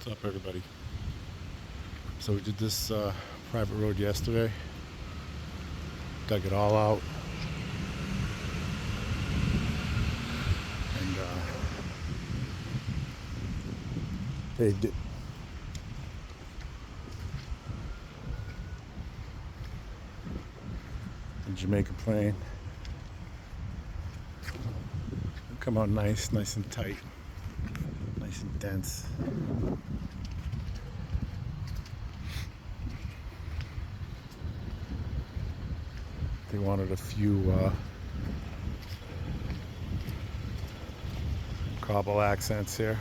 What's up, everybody? So we did this private road yesterday, dug it all out, and paved it. The Jamaica plane. It'll come out nice and tight, nice and dense. They wanted a few cobble accents here.